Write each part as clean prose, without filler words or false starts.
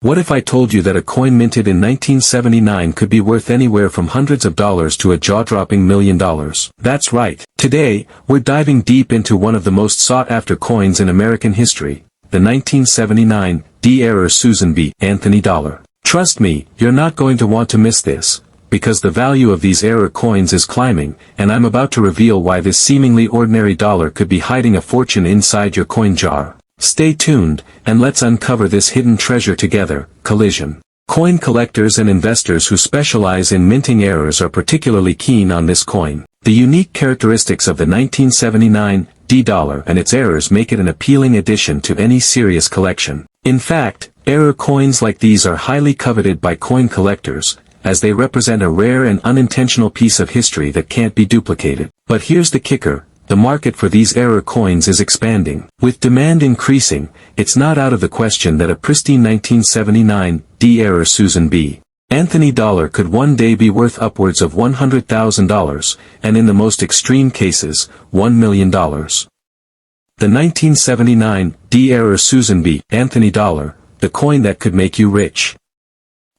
What if I told you that a coin minted in 1979 could be worth anywhere from hundreds of dollars to a jaw-dropping $1 million? That's right. Today, we're diving deep into one of the most sought-after coins in American history, the 1979 D. Susan B. Anthony dollar. Trust me, you're not going to want to miss this, because the value of these error coins is climbing, and I'm about to reveal why this seemingly ordinary dollar could be hiding a fortune inside your coin jar. Stay tuned, and let's uncover this hidden treasure together. Collision. Coin collectors and investors who specialize in minting errors are particularly keen on this coin. The unique characteristics of the 1979 D dollar and its errors make it an appealing addition to any serious collection. In fact, error coins like these are highly coveted by coin collectors, as they represent a rare and unintentional piece of history that can't be duplicated. But here's the kicker. The market for these error coins is expanding. With demand increasing, it's not out of the question that a pristine 1979 D. Susan B. Anthony dollar could one day be worth upwards of $100,000, and in the most extreme cases, $1 million. The 1979 D. Susan B. Anthony dollar, the coin that could make you rich.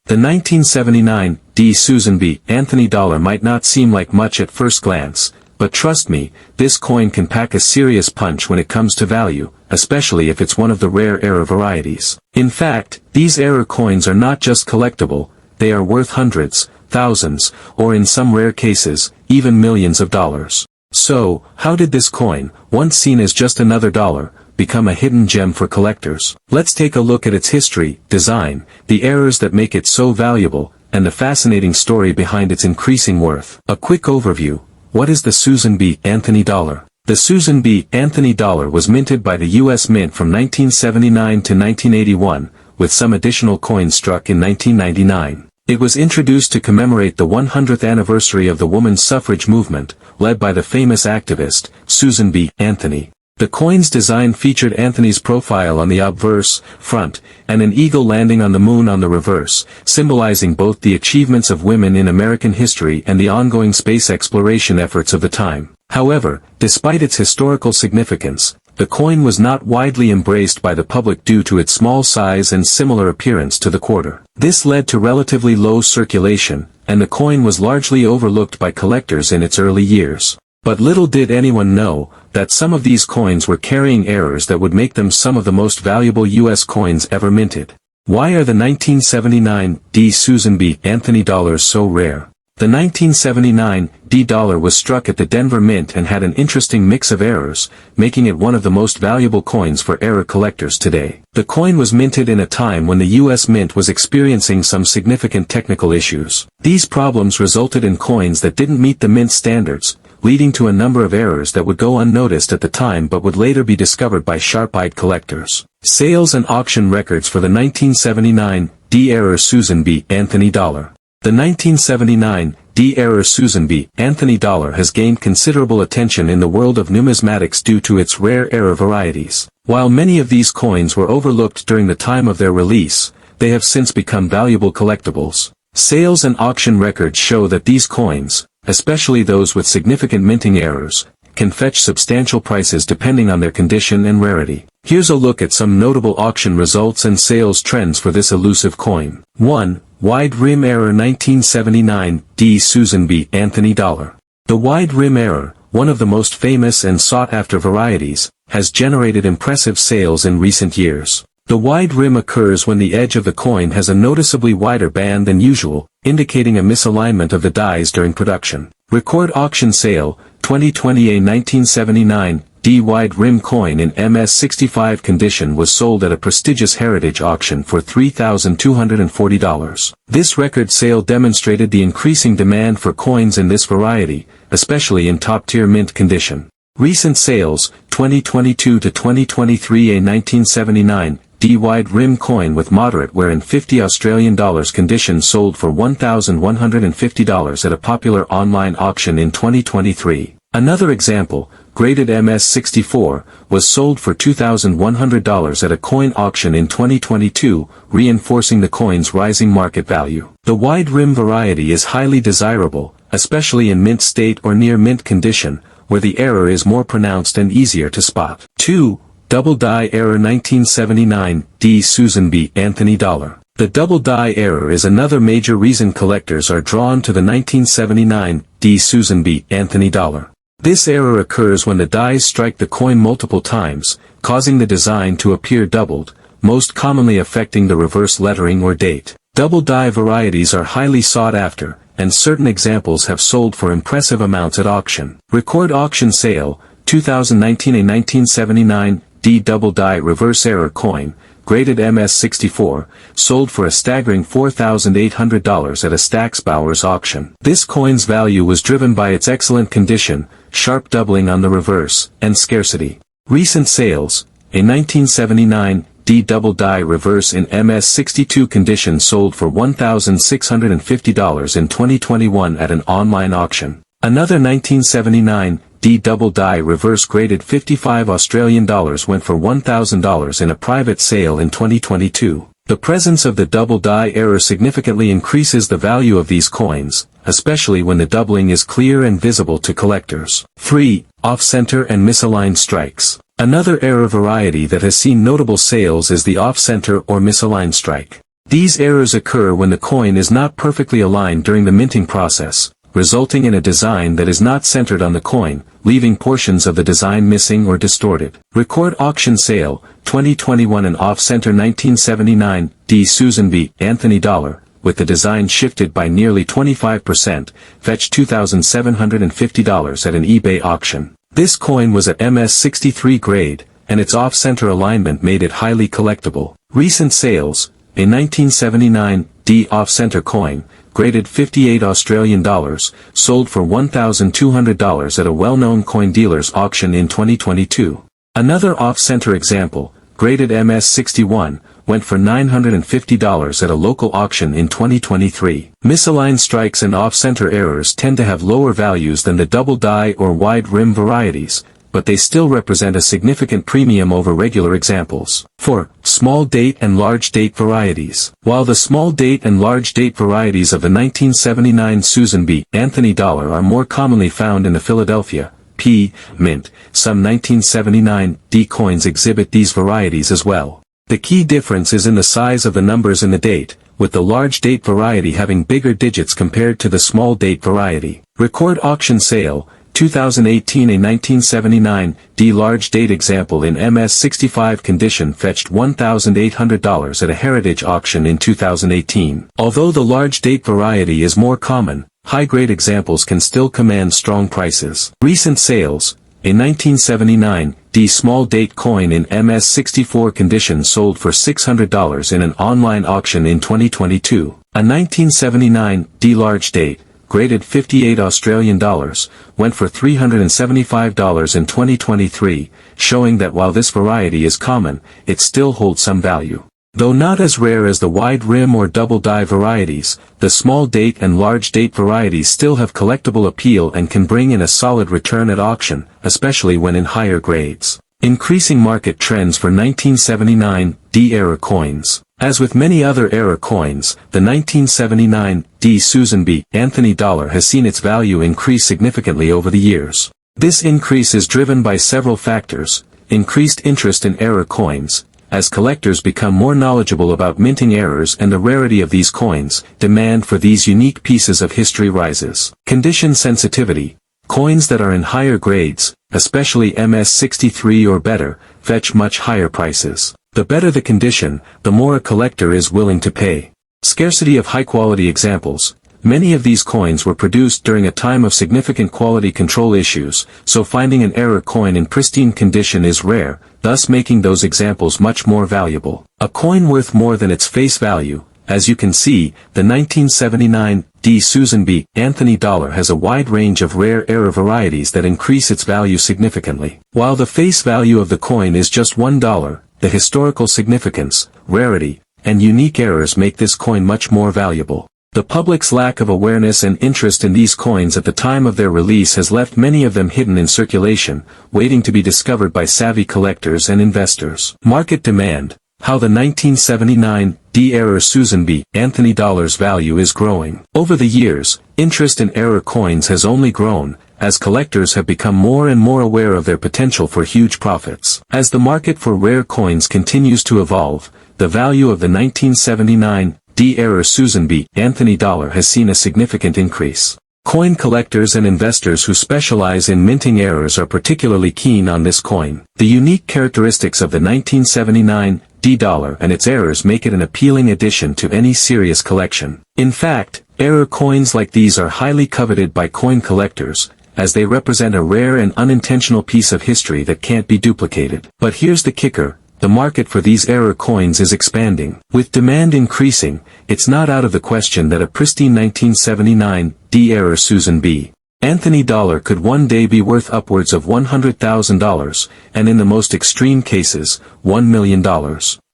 The 1979 D. Susan B. Anthony dollar might not seem like much at first glance, but trust me, this coin can pack a serious punch when it comes to value, especially if it's one of the rare error varieties. In fact, these error coins are not just collectible, they are worth hundreds, thousands, or in some rare cases, even millions of dollars. So, how did this coin, once seen as just another dollar, become a hidden gem for collectors? Let's take a look at its history, design, the errors that make it so valuable, and the fascinating story behind its increasing worth. A quick overview. What is the Susan B. Anthony dollar? The Susan B. Anthony dollar was minted by the U.S. Mint from 1979 to 1981, with some additional coins struck in 1999. It was introduced to commemorate the 100th anniversary of the women's suffrage movement, led by the famous activist, Susan B. Anthony. The coin's design featured Anthony's profile on the obverse, front, and an eagle landing on the moon on the reverse, symbolizing both the achievements of women in American history and the ongoing space exploration efforts of the time. However, despite its historical significance, the coin was not widely embraced by the public due to its small size and similar appearance to the quarter. This led to relatively low circulation, and the coin was largely overlooked by collectors in its early years. But little did anyone know that some of these coins were carrying errors that would make them some of the most valuable U.S. coins ever minted. Why are the 1979 D. Susan B. Anthony dollars so rare? The 1979 D dollar was struck at the Denver Mint and had an interesting mix of errors, making it one of the most valuable coins for error collectors today. The coin was minted in a time when the U.S. Mint was experiencing some significant technical issues. These problems resulted in coins that didn't meet the mint standards, leading to a number of errors that would go unnoticed at the time but would later be discovered by sharp-eyed collectors. Sales and auction records for the 1979 D. Susan B. Anthony dollar. The 1979 D. Susan B. Anthony dollar has gained considerable attention in the world of numismatics due to its rare error varieties. While many of these coins were overlooked during the time of their release, they have since become valuable collectibles. Sales and auction records show that these coins, especially those with significant minting errors, can fetch substantial prices depending on their condition and rarity. Here's a look at some notable auction results and sales trends for this elusive coin. 1. Wide Rim Error 1979 D. Susan B. Anthony dollar. The wide rim error, one of the most famous and sought-after varieties, has generated impressive sales in recent years. The wide rim occurs when the edge of the coin has a noticeably wider band than usual, indicating a misalignment of the dies during production. Record auction sale, 2020. A 1979 D wide rim coin in MS65 condition was sold at a prestigious heritage auction for $3,240. This record sale demonstrated the increasing demand for coins in this variety, especially in top-tier mint condition. Recent sales, 2022 to 2023. A 1979 D wide rim coin with moderate wear in $50 condition sold for $1,150 at a popular online auction in 2023. Another example, graded MS64, was sold for $2,100 at a coin auction in 2022, reinforcing the coin's rising market value. The wide rim variety is highly desirable, especially in mint state or near mint condition, where the error is more pronounced and easier to spot. 2. Double Die Error 1979 D. Susan B. Anthony dollar. The double die error is another major reason collectors are drawn to the 1979 D. Susan B. Anthony dollar. This error occurs when the dies strike the coin multiple times, causing the design to appear doubled, most commonly affecting the reverse lettering or date. Double die varieties are highly sought after, and certain examples have sold for impressive amounts at auction. Record auction sale, 2019. A 1979 D double die reverse error coin, graded MS64, sold for a staggering $4,800 at a Stack's Bowers auction. This coin's value was driven by its excellent condition, sharp doubling on the reverse, and scarcity. Recent sales, a 1979 D double die reverse in MS62 condition sold for $1,650 in 2021 at an online auction. Another 1979 D double die reverse graded $55 went for $1,000 in a private sale in 2022. The presence of the double die error significantly increases the value of these coins, especially when the doubling is clear and visible to collectors. 3. Off-center and misaligned strikes. Another error variety that has seen notable sales is the off-center or misaligned strike. These errors occur when the coin is not perfectly aligned during the minting process, resulting in a design that is not centered on the coin, leaving portions of the design missing or distorted. Record auction sale, 2021. An off-center 1979 D. Susan B. Anthony dollar, with the design shifted by nearly 25%, fetched $2,750 at an eBay auction. This coin was at MS63 grade, and its off-center alignment made it highly collectible. Recent sales, a 1979 D off-center coin, graded $58, sold for $1,200 at a well-known coin dealer's auction in 2022. Another off-center example, graded MS61, went for $950 at a local auction in 2023. Misaligned strikes and off-center errors tend to have lower values than the double die or wide rim varieties, but they still represent a significant premium over regular examples. 4. Small date and large date varieties. While the small date and large date varieties of the 1979 Susan B. Anthony dollar are more commonly found in the Philadelphia P. Mint, some 1979 D coins exhibit these varieties as well. The key difference is in the size of the numbers in the date, with the large date variety having bigger digits compared to the small date variety. Record auction sale, 2018. A 1979 D large date example in MS65 condition fetched $1,800 at a heritage auction in 2018. Although the large date variety is more common, high-grade examples can still command strong prices. Recent sales, a 1979 D small date coin in MS64 condition sold for $600 in an online auction in 2022. A 1979 D large date, graded $58, went for $375 in 2023, showing that while this variety is common, it still holds some value. Though not as rare as the wide rim or double die varieties, the small date and large date varieties still have collectible appeal and can bring in a solid return at auction, especially when in higher grades. Increasing market trends for 1979 D era coins. As with many other era coins, the 1979 D Susan B. Anthony dollar has seen its value increase significantly over the years. This increase is driven by several factors: increased interest in era coins. As collectors become more knowledgeable about minting errors and the rarity of these coins, demand for these unique pieces of history rises. Condition sensitivity. Coins that are in higher grades, especially MS63 or better, fetch much higher prices. The better the condition, the more a collector is willing to pay. Scarcity of high-quality examples. Many of these coins were produced during a time of significant quality control issues, so finding an error coin in pristine condition is rare, thus making those examples much more valuable. A coin worth more than its face value. As you can see, the 1979 D Susan B. Anthony dollar has a wide range of rare error varieties that increase its value significantly. While the face value of the coin is just $1, the historical significance, rarity, and unique errors make this coin much more valuable. The public's lack of awareness and interest in these coins at the time of their release has left many of them hidden in circulation, waiting to be discovered by savvy collectors and investors. Market demand. How the 1979 D-era Susan B. Anthony dollar's value is growing. Over the years, interest in error coins has only grown, as collectors have become more and more aware of their potential for huge profits. As the market for rare coins continues to evolve, the value of the 1979 D. Error Susan B. Anthony dollar has seen a significant increase. Coin collectors and investors who specialize in minting errors are particularly keen on this coin. The unique characteristics of the 1979 D dollar and its errors make it an appealing addition to any serious collection. In fact, error coins like these are highly coveted by coin collectors, as they represent a rare and unintentional piece of history that can't be duplicated. But here's the kicker. The market for these error coins is expanding. With demand increasing, it's not out of the question that a pristine 1979 D. Error Susan B. Anthony dollar could one day be worth upwards of $100,000, and in the most extreme cases, $1 million.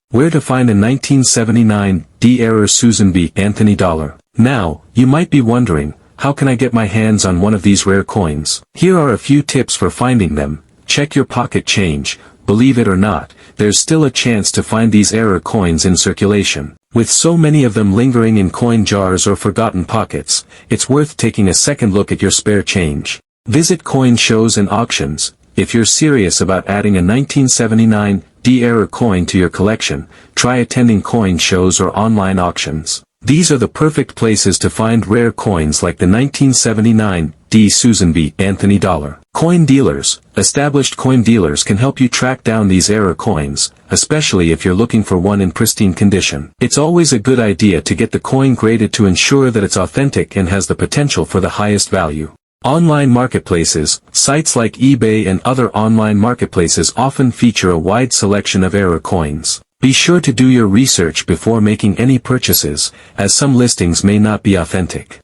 Where to find a 1979 D. Error Susan B. Anthony dollar? Now, you might be wondering, how can I get my hands on one of these rare coins? Here are a few tips for finding them. Check your pocket change. Believe it or not, there's still a chance to find these error coins in circulation. With so many of them lingering in coin jars or forgotten pockets, it's worth taking a second look at your spare change. Visit coin shows and auctions. If you're serious about adding a 1979 D error coin to your collection, try attending coin shows or online auctions. These are the perfect places to find rare coins like the 1979 D. Susan B. Anthony dollar. Coin dealers. Established coin dealers can help you track down these error coins, especially if you're looking for one in pristine condition. It's always a good idea to get the coin graded to ensure that it's authentic and has the potential for the highest value. Online marketplaces. Sites like eBay and other online marketplaces often feature a wide selection of error coins. Be sure to do your research before making any purchases, as some listings may not be authentic.